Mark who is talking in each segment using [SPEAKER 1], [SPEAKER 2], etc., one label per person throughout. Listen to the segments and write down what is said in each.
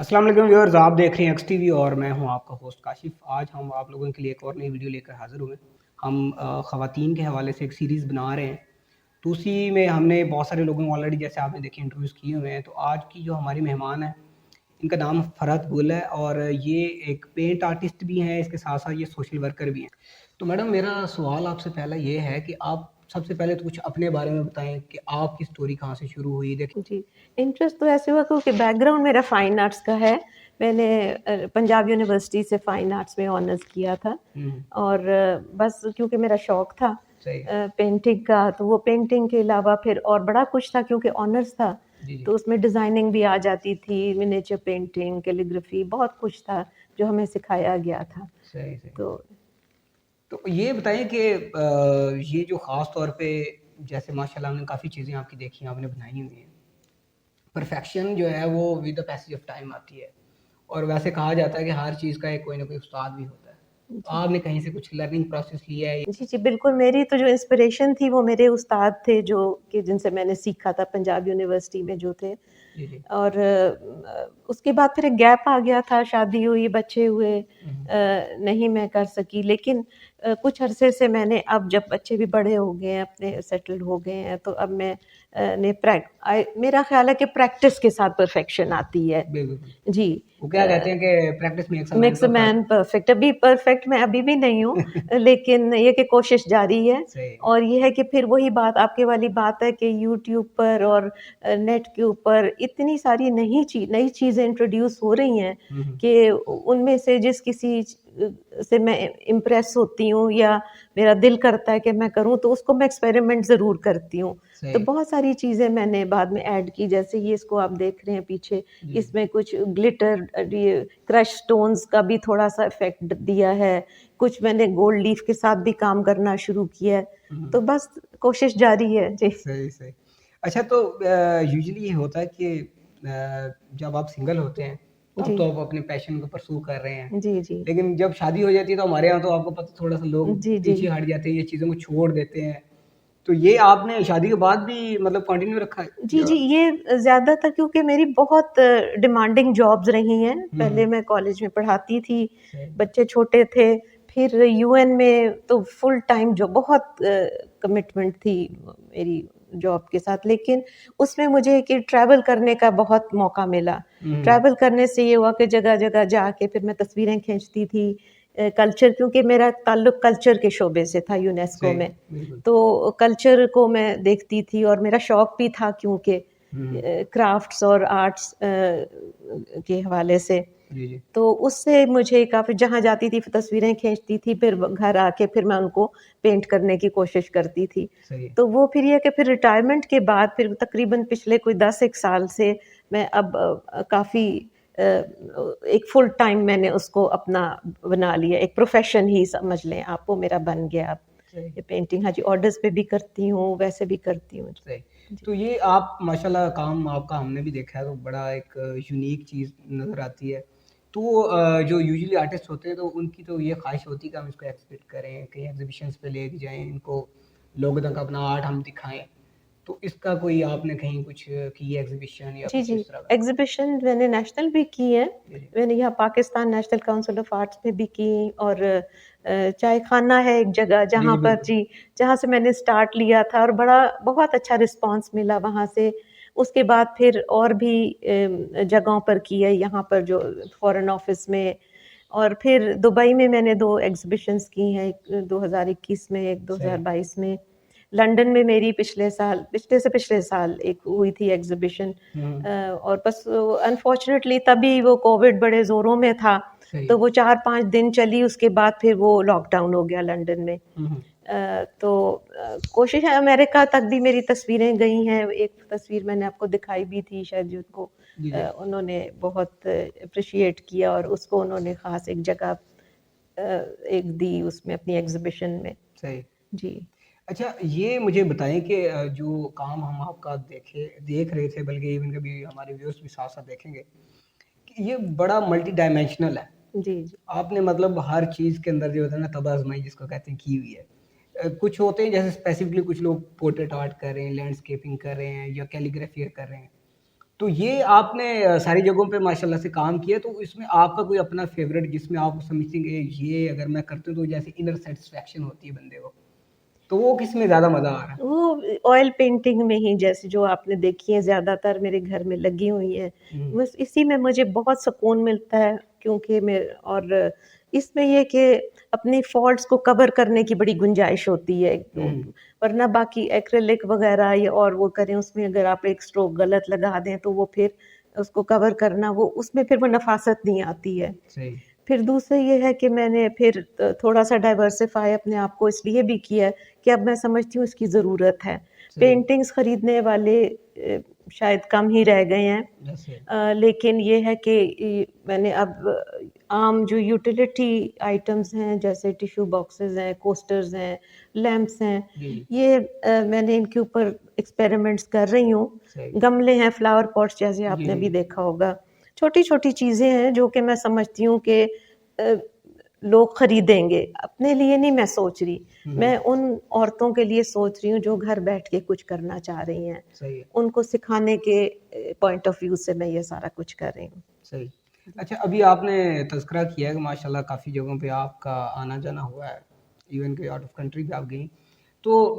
[SPEAKER 1] अस्सलाम वालेकुम व्यूअर्स, आप देख रहे हैं एक्स टीवी और मैं हूं आपका होस्ट काशिफ। आज हम आप लोगों के लिए एक और नई वीडियो लेकर हाजिर हुए। हम ख़वातीन के हवाले से एक सीरीज़ बना रहे हैं, तो उसी में हमने बहुत सारे लोगों को ऑलरेडी जैसे आपने देखे इंटरव्यूज़ किए हुए हैं। तो आज की जो हमारी मेहमान है, इनका नाम फ़रहत गुल है और ये एक पेंट आर्टिस्ट भी हैं, इसके साथ साथ ये सोशल वर्कर भी हैं। तो मैडम, मेरा सवाल आपसे पहला ये है कि आप सबसे पहले तो कुछ अपने बारे में बताएं कि आपकी स्टोरी कहाँ से शुरू हुई। देखिए,
[SPEAKER 2] जी, इंटरेस्ट तो ऐसे हुआ क्योंकि बैकग्राउंड मेरा फ़ाइन आर्ट्स का है। मैंने पंजाब यूनिवर्सिटी से फ़ाइन आर्ट्स में ऑनर्स किया था और बस क्योंकि मेरा शौक था
[SPEAKER 1] सही।
[SPEAKER 2] पेंटिंग का, तो वो पेंटिंग के अलावा फिर और बड़ा कुछ था क्योंकि ऑनर्स था,
[SPEAKER 1] जी जी।
[SPEAKER 2] तो उसमें डिज़ाइनिंग भी आ जाती थी, मिनिएचर पेंटिंग, कैलीग्राफी, बहुत कुछ था जो हमें सिखाया गया था।
[SPEAKER 1] सही सही।
[SPEAKER 2] तो
[SPEAKER 1] तो ये बताइए कि ये जो ख़ास तौर पे जैसे माशाल्लाह हमने काफ़ी चीज़ें आपकी देखी हैं, आपने बनाई हुई हैं। परफेक्शन जो है वो with the passage of time आती है और वैसे कहा जाता है कि हर चीज़ का एक कोई ना कोई उस्ताद भी होता है। तो
[SPEAKER 2] जी।
[SPEAKER 1] आपने कहीं से कुछ लर्निंग प्रोसेस लिया है?
[SPEAKER 2] जी, जी, बिल्कुल, मेरी तो जो इंस्पिरेशन थी वो मेरे उस्ताद थे जो कि जिनसे मैंने सीखा था पंजाब यूनिवर्सिटी में जो थे।
[SPEAKER 1] जी जी।
[SPEAKER 2] और उसके बाद फिर एक गैप आ गया था, शादी हुई, बच्चे हुए, नहीं मैं कर सकी। लेकिन कुछ अरसे से मैंने, अब जब बच्चे भी बड़े हो गए हैं, अपने सेटल्ड हो गए हैं, तो अब मैं मेरा ख़्याल है कि प्रैक्टिस के साथ परफेक्शन आती है।
[SPEAKER 1] बिल्कुल।
[SPEAKER 2] जी।
[SPEAKER 1] वो क्या कहते हैं कि practice makes a man
[SPEAKER 2] makes a man
[SPEAKER 1] perfect.
[SPEAKER 2] Perfect. अभी परफेक्ट मैं अभी भी नहीं हूँ, लेकिन ये कि कोशिश जारी है।
[SPEAKER 1] सही।
[SPEAKER 2] और ये है कि फिर वही बात, आपके वाली बात है कि यूट्यूब पर और नेट के ऊपर इतनी सारी नई चीज़ें इंट्रोड्यूस हो रही हैं कि उनमें से जिस किसी से मैं इम्प्रेस होती हूँ या मेरा दिल करता है कि मैं करूँ, तो उसको मैं एक्सपेरिमेंट ज़रूर करती हूँ। तो
[SPEAKER 1] सही।
[SPEAKER 2] बहुत सारी चीज़ें मैंने बाद में ऐड की, जैसे ये इसको आप देख रहे हैं पीछे,
[SPEAKER 1] जी।
[SPEAKER 2] इसमें कुछ ग्लिटर, ये क्रश स्टोन्स का भी थोड़ा-सा इफ़ेक्ट दिया है। कुछ मैंने गोल्ड लीफ के साथ भी काम करना शुरू किया है। तो बस कोशिश जारी है। जी।
[SPEAKER 1] सही सही। अच्छा, तो यूजुअली ये होता है कि जब आप सिंगल होते हैं तब
[SPEAKER 2] जी।
[SPEAKER 1] तो आप अपने पैशन को परस्यू कर रहे हैं,
[SPEAKER 2] जी, जी।
[SPEAKER 1] लेकिन जब शादी हो जाती है तो हमारे यहाँ तो आपको पता, थोड़ा सा लोग
[SPEAKER 2] जी, जी।
[SPEAKER 1] पीछे हट जाते हैं, ये चीज़ों को छोड़ देते हैं। तो ये आपने शादी के बाद भी मतलब कंटिन्यू रखा है
[SPEAKER 2] जी,
[SPEAKER 1] या?
[SPEAKER 2] जी, ये ज़्यादातर क्योंकि मेरी बहुत डिमांडिंग जॉब्स रही हैं। पहले मैं कॉलेज में पढ़ाती थी,
[SPEAKER 1] सही।
[SPEAKER 2] बच्चे छोटे थे, फिर यूएन में तो फुल टाइम जो बहुत कमिटमेंट थी मेरी जॉब के साथ। लेकिन उसमें मुझे कि ट्रैवल करने का बहुत मौका मिला। ट्रैवल करने से ये हुआ कि जगह-जगह जाके फिर मैं तस्वीरें खींचती थी। कल्चर, क्योंकि मेरा ताल्लुक कल्चर के शोबे से था यूनेस्को
[SPEAKER 1] सही।
[SPEAKER 2] में।
[SPEAKER 1] बिल्कुल।
[SPEAKER 2] तो कल्चर को मैं देखती थी और मेरा शौक भी था क्योंकि
[SPEAKER 1] हुँ।
[SPEAKER 2] क्राफ्ट्स और आर्ट्स के हवाले से।
[SPEAKER 1] जी, जी।
[SPEAKER 2] तो उससे मुझे काफ़ी, जहाँ जाती थी तस्वीरें खींचती थी, फिर घर आके फिर मैं उनको पेंट करने की कोशिश करती थी।
[SPEAKER 1] सही है।
[SPEAKER 2] तो वो फिर ये कि फिर रिटायरमेंट के बाद फिर तकरीबन पिछले कोई 10 एक साल से मैं अब काफ़ी एक फुल टाइम मैंने उसको अपना बना लिया, एक प्रोफ़ेशन ही समझ लें आप, वो मेरा बन गया अब।
[SPEAKER 1] सही।
[SPEAKER 2] ये पेंटिंग, हाँ जी, ऑर्डर्स पे भी करती हूँ, वैसे भी करती हूँ।
[SPEAKER 1] सही।
[SPEAKER 2] जी।
[SPEAKER 1] तो ये आप माशाल्लाह काम आपका हमने भी देखा है, तो बड़ा एक यूनिक चीज़ नज़र आती है। तो जो यूजुअली आर्टिस्ट होते हैं तो उनकी तो ये ख़्वाहिश होती है कि हम इसको एक्सहिबिट करें, कहीं एग्ज़िबिशन्स पे लेके जाएँ, इनको लोगों तक अपना आर्ट हम दिखाएँ। तो इसका कोई आपने कहीं कुछ की है एग्ज़िबिशन या
[SPEAKER 2] जी,
[SPEAKER 1] कुछ
[SPEAKER 2] जी।
[SPEAKER 1] इस तरह का?
[SPEAKER 2] एग्ज़िबिशन मैंने नेशनल भी की हैं।
[SPEAKER 1] जी, जी।
[SPEAKER 2] मैंने यहाँ Pakistan national council of arts में भी की, और चाय खाना है एक जगह
[SPEAKER 1] जी,
[SPEAKER 2] जहाँ
[SPEAKER 1] जी,
[SPEAKER 2] पर,
[SPEAKER 1] बिल्कुल।
[SPEAKER 2] जी, जहाँ से मैंने स्टार्ट लिया था और बहुत अच्छा रिस्पॉन्स मिला वहाँ से। उसके बाद फिर और भी जगहों पर की है, यहाँ पर जो फ़ॉरेन ऑफ़िस में, और फिर दुबई में मैंने 2 एग्ज़िबिशन्स की हैं, एक 2021 में, एक
[SPEAKER 1] सही।
[SPEAKER 2] 2022 में। लंदन में मेरी पिछले साल एक हुई थी एग्ज़िबिशन।
[SPEAKER 1] हुँ।
[SPEAKER 2] और बस अनफ़ॉर्च्युनेटली तभी वो कोविड बड़े ज़ोरों में था,
[SPEAKER 1] सही।
[SPEAKER 2] तो वो 4-5 दिन चली, उसके बाद फिर वो लॉकडाउन हो गया लंदन में। तो कोशिश है, अमेरिका तक भी मेरी तस्वीरें गई हैं। एक तस्वीर मैंने आपको दिखाई भी थी शायद, जिनको
[SPEAKER 1] जी, जी।
[SPEAKER 2] उन्होंने बहुत एप्रिशिएट किया और उसको उन्होंने ख़ास एक जगह एक दी उसमें अपनी एग्ज़िबिशन में।
[SPEAKER 1] सही।
[SPEAKER 2] जी।
[SPEAKER 1] अच्छा, ये मुझे बताएँ कि जो काम हम आपका देख रहे थे, बल्कि इवन कभी हमारे व्यूअर्स भी साथ-साथ देखेंगे कि ये बड़ा मल्टी डायमेंशनल है।
[SPEAKER 2] जी, जी।
[SPEAKER 1] आपने मतलब हर चीज़ के अंदर जो होता है ना तबाज़-आज़माई जिसको कहते हैं की हुई है। कुछ होते हैं जैसे स्पेसिफिकली कुछ लोग पोर्ट्रेट आर्ट कर रहे हैं, लैंडस्केपिंग कर रहे हैं या कैलीग्राफी कर रहे हैं। तो ये आपने सारी जगहों पे माशाल्लाह से काम किया, तो इसमें आपका कोई अपना फेवरेट जिसमें आप समझते हैं कि ये अगर मैं करती हूँ तो जैसे इनर सेटिस्फेक्शन होती है बंदे को, तो वो किसमें ज़्यादा मज़ा आ रहा है?
[SPEAKER 2] वो ऑयल पेंटिंग में ही, जैसे जो आपने देखी है ज़्यादातर मेरे घर में लगी हुई हैं,
[SPEAKER 1] हुँ,
[SPEAKER 2] बस इसी में मुझे बहुत सुकून मिलता है, क्योंकि मैं और इसमें ये कि अपनी फॉल्ट्स को कवर करने की बड़ी गुंजाइश होती है,
[SPEAKER 1] हुँ,
[SPEAKER 2] वरना बाकी एक्रिलिक वगैरह या और वो करें, उसमें अगर आप एक स्ट्रोक गलत लगा दें तो वो फिर उसको कवर करना, वो उसमें फिर वो नफासत नहीं आती है।
[SPEAKER 1] सही,
[SPEAKER 2] फिर दूसरा ये है कि मैंने फिर थोड़ा-सा डाइवर्सिफ़ाई अपने आप को इसलिए भी किया है कि अब मैं समझती हूँ इसकी ज़रूरत है।
[SPEAKER 1] सही,
[SPEAKER 2] पेंटिंग्स खरीदने वाले शायद कम ही रह गए हैं।
[SPEAKER 1] जैसे
[SPEAKER 2] लेकिन ये है कि मैंने अब आम जो यूटिलिटी आइटम्स हैं, जैसे टिश्यू बॉक्सेस हैं, कोस्टर्स हैं, लैंप्स हैं,
[SPEAKER 1] जी, जी,
[SPEAKER 2] ये मैंने इनके ऊपर एक्सपेरिमेंट्स कर रही हूँ।
[SPEAKER 1] सही,
[SPEAKER 2] गमले हैं, फ्लावर पॉट्स जैसे
[SPEAKER 1] जी,
[SPEAKER 2] आपने
[SPEAKER 1] जी,
[SPEAKER 2] भी
[SPEAKER 1] जी,
[SPEAKER 2] देखा होगा। छोटी-छोटी चीज़ें हैं जो कि मैं समझती हूँ कि अ, लोग खरीदेंगे। अपने लिए नहीं मैं सोच रही,
[SPEAKER 1] हुँ,
[SPEAKER 2] मैं उन औरतों के लिए सोच रही हूँ जो घर बैठ के कुछ करना चाह रही हैं।
[SPEAKER 1] सही है,
[SPEAKER 2] उनको सिखाने के पॉइंट ऑफ व्यू से मैं ये सारा कुछ कर रही हूँ।
[SPEAKER 1] सही। अच्छा, अभी आपने तज़किरा किया है कि माशाल्लाह काफ़ी जगहों पे आपका आना-जाना हुआ है, इवन कि आउट ऑफ कंट्री भी आप गईं। तो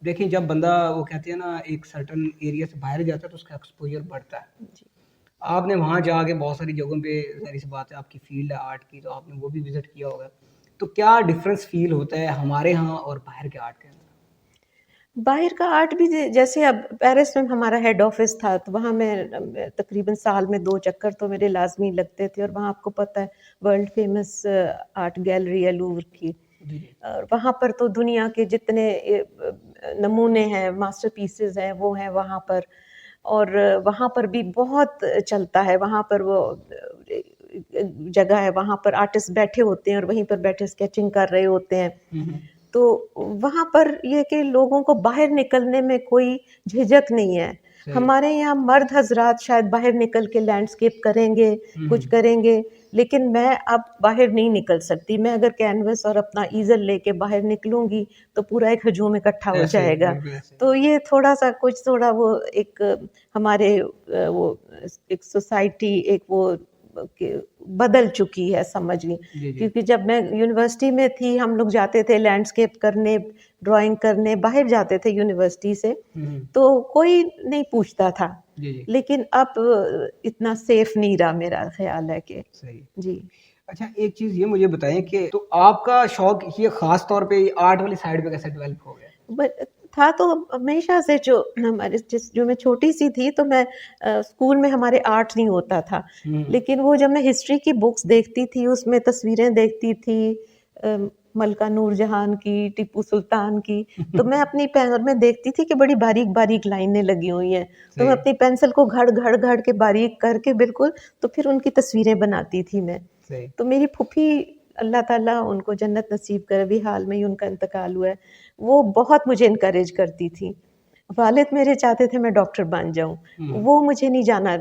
[SPEAKER 1] देखिए जब बंदा वो कहते हैं ना एक सर्टेन एरिया से बाहर जाता है तो उसका एक्सपोज़र बढ़ता है।
[SPEAKER 2] जी।
[SPEAKER 1] आपने वहाँ जाके बहुत सारी जगहों पे ज़ाहिर-सी बात है आपकी फ़ील्ड है आर्ट की तो आपने वो भी विज़िट किया होगा। तो क्या डिफ़रेंस फ़ील होता है हमारे यहाँ और बाहर के आर्ट के अंदर?
[SPEAKER 2] बाहर का आर्ट भी जैसे अब पेरिस में हमारा हेड ऑफिस था, तो वहाँ मैं तकरीबन साल में 2 चक्कर तो मेरे लाज़मी लगते थे, और वहाँ आपको पता है वर्ल्ड फेमस आर्ट गैलरी है लूव्र की।
[SPEAKER 1] जी, जी।
[SPEAKER 2] और वहाँ पर तो दुनिया के जितने नमूने हैं, मास्टरपीसेस हैं, वो हैं वहाँ पर। और वहाँ पर भी बहुत चलता है, वहाँ पर वो जगह है, वहाँ पर आर्टिस्ट बैठे होते हैं और वहीं पर बैठे स्केचिंग कर रहे होते हैं।
[SPEAKER 1] हुँ, हुँ।
[SPEAKER 2] तो वहाँ पर ये कि लोगों को बाहर निकलने में कोई झिझक नहीं है।
[SPEAKER 1] सही।
[SPEAKER 2] हमारे यहाँ मर्द हज़रात शायद बाहर निकल के लैंडस्केप करेंगे,
[SPEAKER 1] हुँ,
[SPEAKER 2] कुछ
[SPEAKER 1] हुँ।
[SPEAKER 2] करेंगे, लेकिन मैं अब बाहर नहीं निकल सकती। मैं अगर कैनवस और अपना ईज़ल लेके बाहर निकलूँगी, तो पूरा एक हजूम इकट्ठा हो
[SPEAKER 1] ऐसे ही,
[SPEAKER 2] जाएगा।
[SPEAKER 1] बिल्कुल ऐसे ही।
[SPEAKER 2] तो ये थोड़ा-सा कुछ थोड़ा वो एक हमारे वो एक सोसाइटी एक वो के बदल चुकी है समझ ली।
[SPEAKER 1] जी, जी।
[SPEAKER 2] क्योंकि जब मैं यूनिवर्सिटी में थी, हम लोग जाते थे लैंडस्केप करने, ड्राइंग करने, बाहर जाते थे यूनिवर्सिटी से,
[SPEAKER 1] हुँ, हुँ।
[SPEAKER 2] तो कोई नहीं पूछता था।
[SPEAKER 1] जी, जी।
[SPEAKER 2] लेकिन अब इतना सेफ नहीं रहा, मेरा ख़्याल है कि
[SPEAKER 1] सही।
[SPEAKER 2] जी।
[SPEAKER 1] अच्छा एक चीज़ ये मुझे बताएँ कि तो आपका शौक ये ख़ास तौर पे आर्ट वाली साइड पे कैसे डेवलप हो गया?
[SPEAKER 2] बट था तो हमेशा से, जो हमारे जिस जो मैं छोटी-सी थी तो मैं स्कूल में हमारे आर्ट नहीं होता था।
[SPEAKER 1] हुँ,
[SPEAKER 2] लेकिन वो जब मैं हिस्ट्री की बुक्स देखती थी, उसमें तस्वीरें देखती थी अ, मलका नूरजहां की, टीपू सुल्तान की, तो मैं अपनी पेन में देखती थी कि बड़ी बारीक-बारीक लाइनें लगी हुई हैं। तो मैं
[SPEAKER 1] सही,
[SPEAKER 2] अपनी पेंसिल को घड़-घड़-घड़ के बारीक करके बिल्कुल, तो फिर उनकी तस्वीरें बनाती थी मैं।
[SPEAKER 1] सही।
[SPEAKER 2] तो मेरी फूफी, अल्लाह ताला उनको जन्नत नसीब करे, अभी हाल में ही उनका इंतकाल हुआ है, वो बहुत मुझे एनकरेज करती थी। वालिद मेरे चाहते थे मैं डॉक्टर बन जाऊँ,
[SPEAKER 1] हुँ, हुँ।
[SPEAKER 2] वो मुझे नहीं जाना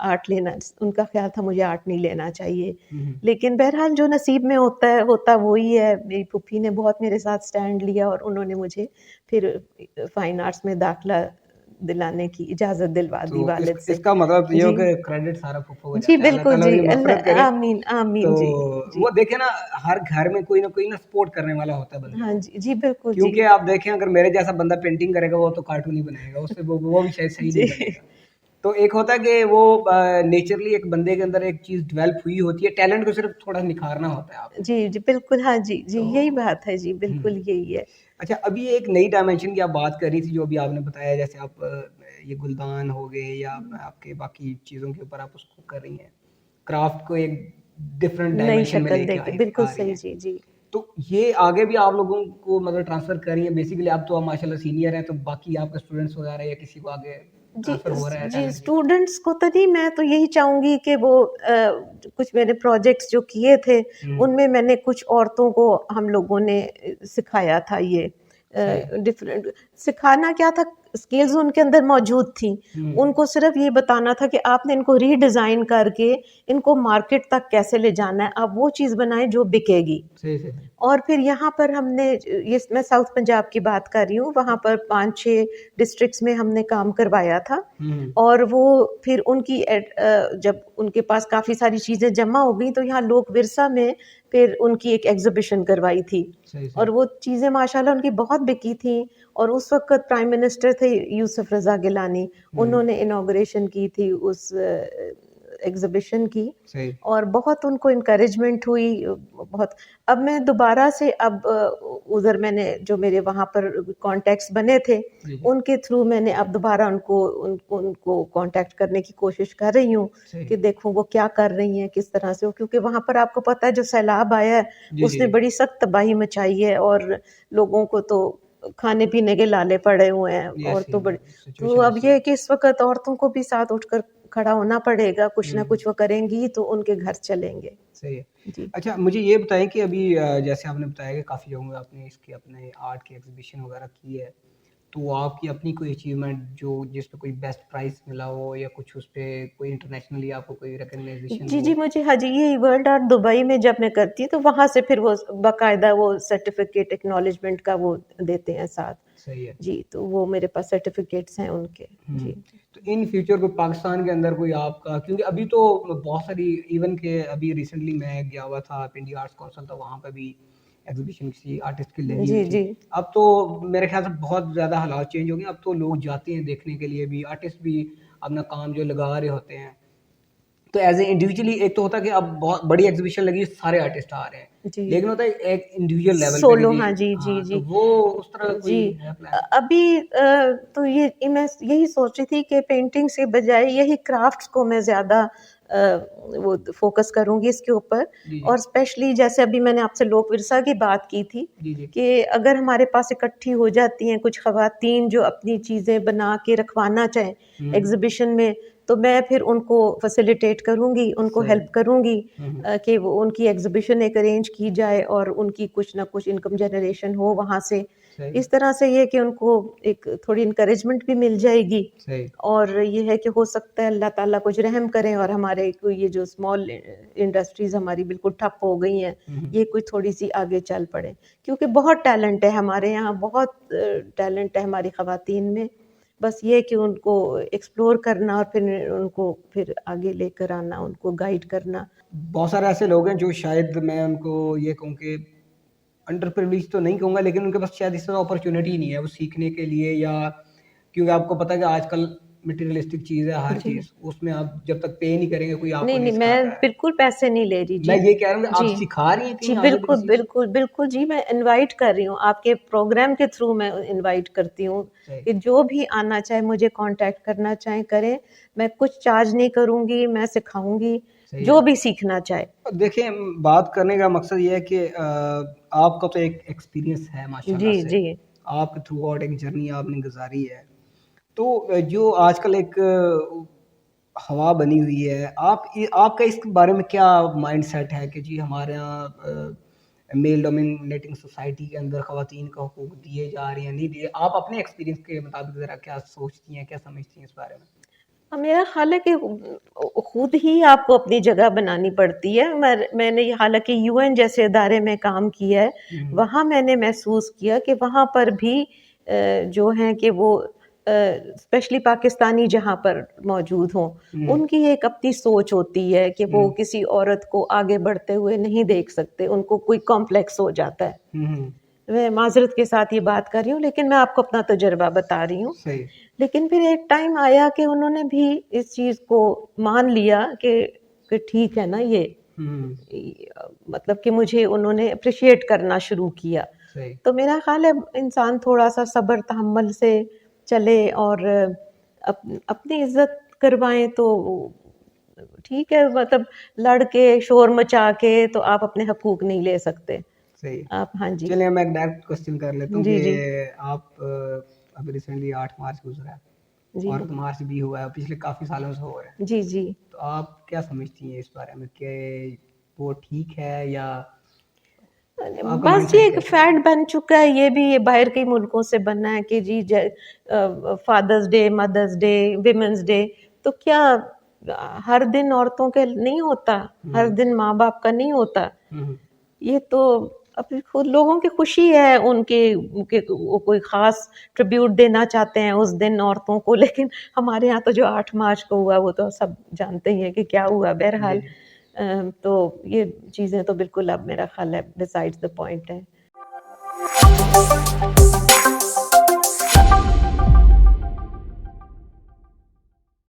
[SPEAKER 2] आर्ट लेना, उनका ख़्याल था मुझे आर्ट नहीं लेना चाहिए।
[SPEAKER 1] हुँ, हुँ।
[SPEAKER 2] लेकिन बहरहाल जो नसीब में होता वो ही है। मेरी फूफी ने बहुत मेरे साथ स्टैंड लिया और उन्होंने मुझे फिर फ़ाइन आर्ट्स में दाखिला दिलाने की इजाज़त दिलवा दी
[SPEAKER 1] तो
[SPEAKER 2] वालिद से।
[SPEAKER 1] इसका मतलब ये हो
[SPEAKER 2] जी।
[SPEAKER 1] कि क्रेडिट सारा फूफो को
[SPEAKER 2] जी,
[SPEAKER 1] जाता है। अल्लाह
[SPEAKER 2] बिल्कुल
[SPEAKER 1] ताला
[SPEAKER 2] जी।
[SPEAKER 1] उनकी मग़फ़िरत करे।
[SPEAKER 2] आमीन,
[SPEAKER 1] तो
[SPEAKER 2] आमीन। जी, जी।
[SPEAKER 1] वो देखे ना हर घर में कोई ना कोई ना सपोर्ट करने वाला होता है बंदे
[SPEAKER 2] हाँ
[SPEAKER 1] को।
[SPEAKER 2] जी, जी, बिल्कुल जी।
[SPEAKER 1] क्योंकि आप देखें अगर मेरे जैसा बंदा पेंटिंग करेगा वो तो कार्टून ही बनाएगा, उससे वो भी शायद सही नहीं
[SPEAKER 2] जी।
[SPEAKER 1] बनेगा। तो एक होता है कि वो नेचुरली एक बंदे के अंदर एक चीज़ डेवलप हुई होती है, टैलेंट को सिर्फ़ थोड़ा निखारना होता है आपने।
[SPEAKER 2] जी, जी, बिल्कुल, हाँ जी, जी,
[SPEAKER 1] तो
[SPEAKER 2] यही बात है जी,
[SPEAKER 1] हुँ।
[SPEAKER 2] बिल्कुल यही है।
[SPEAKER 1] अच्छा अभी एक नई डायमेंशन की आप बात कर रही थी जो अभी आपने बताया जैसे आप ये गुलदान हो गए या आपके बाकी चीज़ों के ऊपर आप उसको कर रही हैं। क्राफ्ट को एक डिफरेंट
[SPEAKER 2] नई
[SPEAKER 1] डायमेंशन में
[SPEAKER 2] शक्ल
[SPEAKER 1] लेके
[SPEAKER 2] देके
[SPEAKER 1] आए
[SPEAKER 2] बिल्कुल
[SPEAKER 1] आ रही
[SPEAKER 2] सही,
[SPEAKER 1] हैं।
[SPEAKER 2] जी, जी।
[SPEAKER 1] तो ये आगे भी आप लोगों को मतलब ट्रांसफ़र कर रही हैं बेसिकली अब तो आप माशाल्लाह सीनियर हैं तो बाकी आपके स्टूडेंट्स वगैरह या किसी को आगे
[SPEAKER 2] जी,
[SPEAKER 1] ट्रांसफ़र हो रहा है
[SPEAKER 2] जी,
[SPEAKER 1] टैलेंट ये?
[SPEAKER 2] स्टूडेंट्स को तो नहीं, मैं तो यही चाहूँगी कि वो कुछ मैंने प्रोजेक्ट्स जो किए थे,
[SPEAKER 1] हुँ,
[SPEAKER 2] उनमें मैंने कुछ औरतों को हम लोगों ने सिखाया था ये।
[SPEAKER 1] सही।
[SPEAKER 2] डिफरेंट सिखाना क्या था, स्किल्स उनके अंदर मौजूद थी, उनको सिर्फ ये बताना था कि आपने इनको रीडिज़ाइन करके इनको मार्केट तक कैसे ले जाना है, आप वो चीज़ बनाएं जो बिकेगी।
[SPEAKER 1] सही, सही।
[SPEAKER 2] और फिर यहाँ पर हमने ये मैं साउथ पंजाब की बात कर रही हूँ, वहाँ पर 5-6 डिस्ट्रिक्ट्स में हमने काम करवाया था। और वो फिर उनकी जब उनके पास काफ़ी सारी चीज़ें जमा हो गई तो यहाँ लोक विरसा में फिर उनकी एक एग्जीबिशन करवाई थी।
[SPEAKER 1] सही,
[SPEAKER 2] और
[SPEAKER 1] सही।
[SPEAKER 2] वो चीज़ें माशाल्लाह उनकी बहुत बिकी थी। और उस वक़्त प्राइम मिनिस्टर थे यूसुफ रज़ा गिलानी, उन्होंने इनॉग्रेशन की थी उस एग्जीबिशन की।
[SPEAKER 1] सही।
[SPEAKER 2] और बहुत उनको इनकरेजमेंट हुई, बहुत। अब मैं दोबारा से अब उधर मैंने जो मेरे वहाँ पर कॉन्टैक्ट्स बने थे,
[SPEAKER 1] जी, जी।
[SPEAKER 2] उनके थ्रू मैंने अब दोबारा उनको कॉन्टैक्ट करने की कोशिश कर रही हूँ
[SPEAKER 1] सही।
[SPEAKER 2] कि देखूँ वो क्या कर रही हैं, किस तरह से वो, क्योंकि वहाँ पर आपको पता है जो सैलाब आया है,
[SPEAKER 1] जी, जी,
[SPEAKER 2] उसने
[SPEAKER 1] जी।
[SPEAKER 2] बड़ी सख्त तबाही मचाई है और लोगों को तो खाने पीने के लाले पड़े हुए हैं।
[SPEAKER 1] यस,
[SPEAKER 2] और तो बड़ी, तो
[SPEAKER 1] सिचुएशन
[SPEAKER 2] अब
[SPEAKER 1] ऐसी
[SPEAKER 2] ये
[SPEAKER 1] है।
[SPEAKER 2] है कि इस वक़्त औरतों को भी साथ उठकर खड़ा होना पड़ेगा, कुछ ना कुछ वो करेंगी तो उनके घर चलेंगे।
[SPEAKER 1] सही है।
[SPEAKER 2] जी।
[SPEAKER 1] अच्छा, मुझे ये बताएँ कि अभी जैसे आपने बताया कि काफ़ी जगहों पे आपने इसके अपने आर्ट की एग्ज़िबिशन वग़ैरह की है, तो आपकी अपनी कोई अचीवमेंट जो जिस पे कोई बेस्ट प्राइज़ मिला हो या कुछ उस पे कोई इंटरनेशनली आपको कोई रिकॉग्नाइज़ेशन
[SPEAKER 2] जी,
[SPEAKER 1] हो?
[SPEAKER 2] जी, मुझे हाँ जी, ये वर्ल्ड आर्ट दुबई में जब मैं करती हूँ, तो वहाँ से फिर वो बाकायदा वो सर्टिफ़िकेट एक्नॉलेजमेंट का वो देते हैं साथ।
[SPEAKER 1] सही है।
[SPEAKER 2] जी, तो वो मेरे पास सर्टिफ़िकेट्स हैं उनके।
[SPEAKER 1] हुँ।
[SPEAKER 2] जी।
[SPEAKER 1] तो इन फ्यूचर को पाकिस्तान के अंदर कोई आपका, क्योंकि अभी तो बहुत सारी, इवन के अभी रिसेंटली मैं गया हुआ था, इंडिया आर्ट्स काउंसिल था, वहाँ पे भी एग्ज़िबिशन किसी आर्टिस्ट की लगी हुई
[SPEAKER 2] जी,
[SPEAKER 1] थी।
[SPEAKER 2] जी।
[SPEAKER 1] अब तो मेरे ख़्याल से बहुत ज़्यादा हालात चेंज हो गए हैं, अब तो लोग जाते हैं देखने के लिए भी, आर्टिस्ट भी अपना काम जो लगा रहे होते हैं। तो एज़ ए इंडिविजुअली एक तो होता है कि अब बहुत बड़ी एग्ज़िबिशन लगी, सारे आर्टिस्ट आ रहे हैं।
[SPEAKER 2] जी।
[SPEAKER 1] लेकिन होता है एक इंडिविजुअल लेवल पे कि
[SPEAKER 2] सोलो
[SPEAKER 1] जी,
[SPEAKER 2] हाँ जी, जी,
[SPEAKER 1] हाँ, तो
[SPEAKER 2] जी।
[SPEAKER 1] वो उस तरह
[SPEAKER 2] जी।
[SPEAKER 1] कोई है प्लान?
[SPEAKER 2] अभी तो ये मैं यही सोच रही थी कि पेंटिंग से बजाय यही क्राफ्ट्स को मैं ज़्यादा वो फ़ोकस करूँगी इसके ऊपर।
[SPEAKER 1] जी, जी।
[SPEAKER 2] और स्पेशली जैसे अभी मैंने आपसे लोक विरसा की बात की थी
[SPEAKER 1] जी, जी।
[SPEAKER 2] कि अगर हमारे पास इकट्ठी हो जाती हैं कुछ ख़वातीन जो अपनी चीज़ें बना के रखवाना चाहें
[SPEAKER 1] हुँ।
[SPEAKER 2] एग्ज़िबिशन में, तो मैं फिर उनको फ़ैसिलिटेट करूँगी, उनको
[SPEAKER 1] सही।
[SPEAKER 2] हेल्प करूँगी
[SPEAKER 1] हुँ, हुँ।
[SPEAKER 2] कि वो उनकी एग्ज़िबिशन एक अरेंज की जाए और उनकी कुछ ना कुछ इनकम जनरेशन हो वहाँ से।
[SPEAKER 1] सही,
[SPEAKER 2] इस तरह से ये कि उनको एक थोड़ी एनकरेजमेंट भी मिल जाएगी।
[SPEAKER 1] सही।
[SPEAKER 2] और ये है कि हो सकता है अल्लाह ताला कुछ रहम करें और हमारे को ये जो स्मॉल इंडस्ट्रीज़ हमारी बिल्कुल ठप हो गई हैं,
[SPEAKER 1] हुँ, हुँ।
[SPEAKER 2] ये कुछ थोड़ी-सी आगे चल पड़ें। क्योंकि बहुत टैलेंट है हमारे यहाँ, बहुत टैलेंट है हमारी ख़वातीन में। बस ये है कि उनको एक्सप्लोर करना और फिर उनको फिर आगे लेकर आना, उनको गाइड करना।
[SPEAKER 1] बहुत सारे ऐसे लोग हैं जो शायद मैं उनको ये कहूँ कि अंडर प्रिविलेज तो नहीं कहूँगा, लेकिन उनके पास शायद इस तरह अपॉर्च्युनिटी नहीं है वो सीखने के लिए, या क्योंकि आपको पता है कि आजकल मटेरियलिस्टिक चीज़ है हर
[SPEAKER 2] जी।
[SPEAKER 1] चीज़, उसमें आप जब तक पे नहीं करेंगे कोई आपको
[SPEAKER 2] नहीं,
[SPEAKER 1] नहीं
[SPEAKER 2] नहीं, मैं
[SPEAKER 1] सिखाता है।
[SPEAKER 2] बिल्कुल पैसे नहीं ले रही,
[SPEAKER 1] मैं
[SPEAKER 2] जी।
[SPEAKER 1] ये कह रहा हूँ कि आप
[SPEAKER 2] जी।
[SPEAKER 1] सिखा रही हैं
[SPEAKER 2] जी,
[SPEAKER 1] कहीं आगे भी
[SPEAKER 2] बिल्कुल,
[SPEAKER 1] किसी को?
[SPEAKER 2] बिल्कुल, बिल्कुल जी, मैं इनवाइट कर रही हूँ, आपके प्रोग्राम के थ्रू मैं इनवाइट करती हूँ
[SPEAKER 1] सही,
[SPEAKER 2] कि जो भी आना चाहे, मुझे कॉन्टैक्ट करना चाहें, करें। मैं कुछ चार्ज नहीं करूँगी, मैं सिखाऊँगी,
[SPEAKER 1] सही
[SPEAKER 2] जो
[SPEAKER 1] है।
[SPEAKER 2] भी सीखना चाहे।
[SPEAKER 1] देखिए, बात करने का मकसद ये है कि आपका तो एक एक्सपीरियंस है माशाल्लाह
[SPEAKER 2] जी,
[SPEAKER 1] से।
[SPEAKER 2] जी।
[SPEAKER 1] आप थ्रू आउट एक जर्नी आपने गुज़ारी है। तो जो आजकल एक हवा बनी हुई है, आपका इस बारे में क्या माइंडसेट है कि जी हमारे यहाँ मेल डोमिनेटिंग सोसाइटी के अंदर ख़वातीन को हकूक़ दिए जा रहे हैं, नहीं दिए? आप अपने एक्सपीरियंस के मुताबिक ज़रा क्या सोचती हैं, क्या समझती हैं इस बारे में?
[SPEAKER 2] मेरा ख़्याल है कि खुद ही आपको अपनी जगह बनानी पड़ती है। मैंने हालाँकि यूएन जैसे इदारे में काम किया है,
[SPEAKER 1] हुँ,
[SPEAKER 2] वहाँ मैंने महसूस किया कि वहाँ पर भी जो हैं कि वो स्पेशली पाकिस्तानी जहाँ पर मौजूद हों,
[SPEAKER 1] हुँ,
[SPEAKER 2] उनकी एक अपनी सोच होती है कि वो
[SPEAKER 1] हुँ,
[SPEAKER 2] किसी औरत को आगे बढ़ते हुए नहीं देख सकते, उनको कोई कॉम्प्लेक्स हो जाता है।
[SPEAKER 1] हुँ, हुँ,
[SPEAKER 2] मैं माज़रत के साथ ये बात कर रही हूँ, लेकिन मैं आपको अपना तजुर्बा बता रही हूँ।
[SPEAKER 1] सही।
[SPEAKER 2] लेकिन फिर एक टाइम आया कि उन्होंने भी इस चीज़ को मान लिया कि ठीक है ना ये,
[SPEAKER 1] हुँ,
[SPEAKER 2] मतलब कि मुझे उन्होंने अप्रिशिएट करना शुरू किया।
[SPEAKER 1] सही।
[SPEAKER 2] तो मेरा ख़्याल है इंसान थोड़ा-सा सब्र तहम्मुल से चले और अपनी इज़्ज़त करवाएँ तो ठीक है, मतलब लड़ के, शोर मचा के तो आप अपने हकूक़ नहीं ले सकते।
[SPEAKER 1] सही है।
[SPEAKER 2] आप हाँ जी।
[SPEAKER 1] चलिए मैं एक डायरेक्ट क्वेश्चन कर लेता हूँ कि
[SPEAKER 2] जी, जी।
[SPEAKER 1] आप अभी रिसेंटली 8 मार्च गुज़रा है,
[SPEAKER 2] जी।
[SPEAKER 1] और मार्च भी हुआ है, पिछले काफ़ी सालों से हो रहा है।
[SPEAKER 2] जी, जी।
[SPEAKER 1] तो आप क्या समझती हैं इस बारे में कि वो ठीक है या आपका
[SPEAKER 2] बस
[SPEAKER 1] माइंड
[SPEAKER 2] ये
[SPEAKER 1] सेट
[SPEAKER 2] एक
[SPEAKER 1] क्या है?
[SPEAKER 2] फैड बन चुका है, ये भी ये बाहर के मुल्कों से बना है कि जी father's day, mother's day, women's day, तो क्या हर दिन औरतों के नहीं होता, हर
[SPEAKER 1] हुँ,
[SPEAKER 2] दिन माँ बाप का नहीं होता।
[SPEAKER 1] हुँ,
[SPEAKER 2] ये तो अपनी खुद लोगों की खुशी है, उनके वो कोई ख़ास ट्रिब्यूट देना चाहते हैं उस दिन औरतों को, लेकिन हमारे यहाँ तो जो 8 मार्च को हुआ वो तो सब जानते ही हैं कि क्या हुआ।
[SPEAKER 1] जी,
[SPEAKER 2] बहरहाल
[SPEAKER 1] जी।
[SPEAKER 2] तो ये चीज़ें तो बिल्कुल अब मेरा ख़्याल है बिसाइड्स द पॉइंट है।